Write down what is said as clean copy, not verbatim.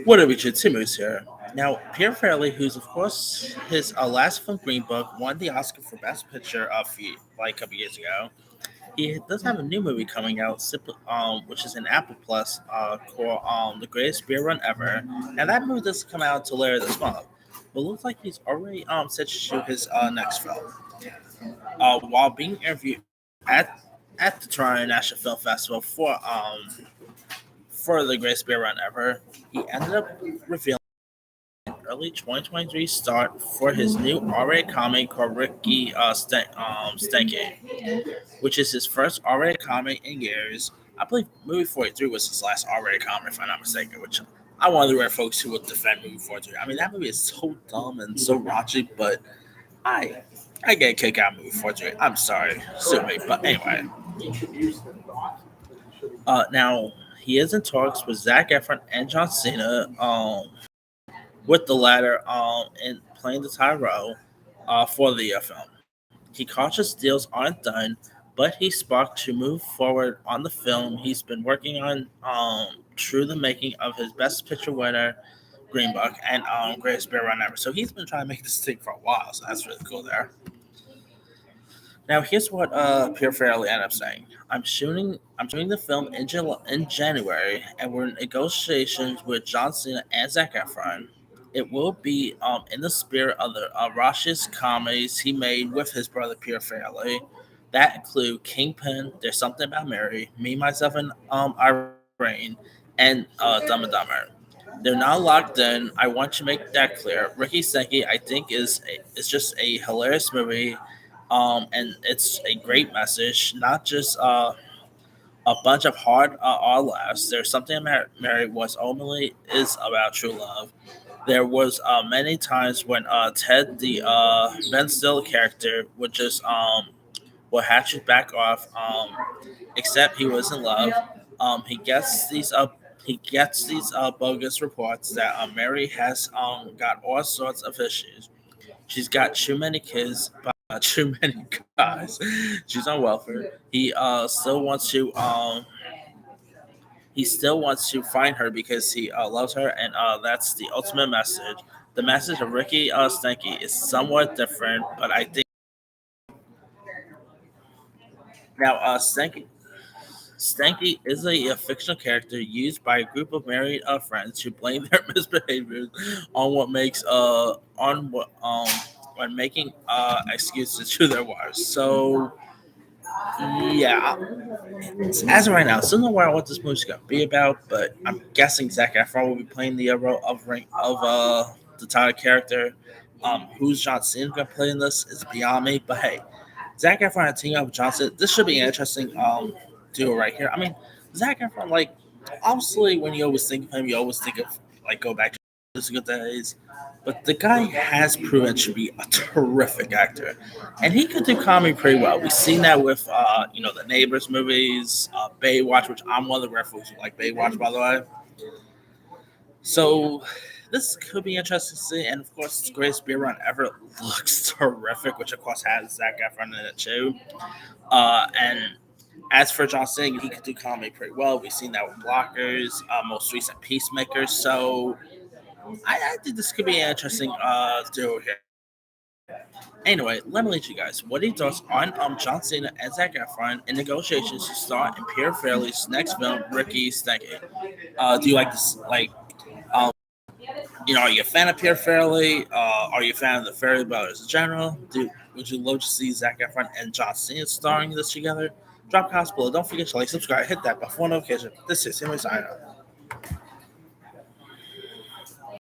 What are we to Timmons here? Now, Peter Farrelly, who's of course his last film Green Book, won the Oscar for Best Picture like a couple years ago. He does have a new movie coming out, which is an Apple Plus, called "The Greatest Beer Run Ever." Now that movie doesn't come out until later this month, but it looks like he's already set to shoot his next film. While being interviewed at the Toronto National Film Festival for The Greatest Beer Run Ever, he ended up revealing early 2023 start for his new R-rated comedy called Ricky Stanky, which is his first R-rated comedy in years. I believe Movie 43 was his last R-rated comedy, if I'm not mistaken, which I one of the rare folks who would defend Movie 43. I mean, that movie is so dumb and so raunchy, but I I get a kick out of Movie 43. I'm sorry, sue me. But anyway, now he is in talks with Zac Efron and John Cena, with the latter in playing the title role for the film. He cautious deals aren't done, but he's sparked to move forward on the film he's been working on through the making of his Best Picture winner, Green Book, and Greatest Bear Run Ever. So he's been trying to make this thing for a while, so that's really cool there. Now here's what Peter Farrelly ended up saying. I'm shooting the film in January, and we're in negotiations with John Cena and Zac Efron. It will be in the spirit of the raucous comedies he made with his brother Peter Farrelly. That include Kingpin, There's Something About Mary, Me, Myself, and Irene, and Dumb and Dumber. They're not locked in. I want to make that clear. Ricky Senki, I think, is just a hilarious movie, and it's a great message. Not just a bunch of hard laughs. There's something about Mary was ultimately is about true love. There was many times when Ted, the Ben Stiller character, would have to back off, except he was in love. He gets these bogus reports that Mary has got all sorts of issues. She's got too many kids, too many guys. She's on welfare. He still wants to find her because he loves her, and that's the ultimate message. The message of Ricky Stanky is somewhat different, but I think now Stanky is a fictional character used by a group of married friends to blame their misbehaviors on what makes on what when making excuses to their wives. So yeah, as of right now, still not aware what this movie's gonna be about, but I'm guessing Zac Efron will be playing the role of the title character. Who's John Cena gonna play in this is beyond me, but hey, Zac Efron and teaming up with Johnson, this should be an interesting duo right here. I mean, Zac Efron, like, obviously when you always think of him, you always think of like go back to his good days. But the guy has proven to be a terrific actor, and he could do comedy pretty well. We've seen that with the Neighbors movies, Baywatch, which I'm one of the rare folks who like Baywatch, by the way. So this could be interesting to see, and of course, the greatest beer run ever looks terrific, which of course has Zac Efron in it too. And as for John Cena, he could do comedy pretty well. We've seen that with Blockers, most recent Peacemaker. So I think this could be an interesting duo here. Anyway, let me let you guys. What are your thoughts on John Cena and Zac Efron in negotiations to star in Peter Farrelly's next film, Ricky Stanky? Do you like this? Um, are you a fan of Peter Farrelly? Are you a fan of the Farrelly brothers in general? Would you love to see Zac Efron and John Cena starring this together? Drop comments below. Don't forget to like, subscribe, hit that before notification. This is Henry signing off.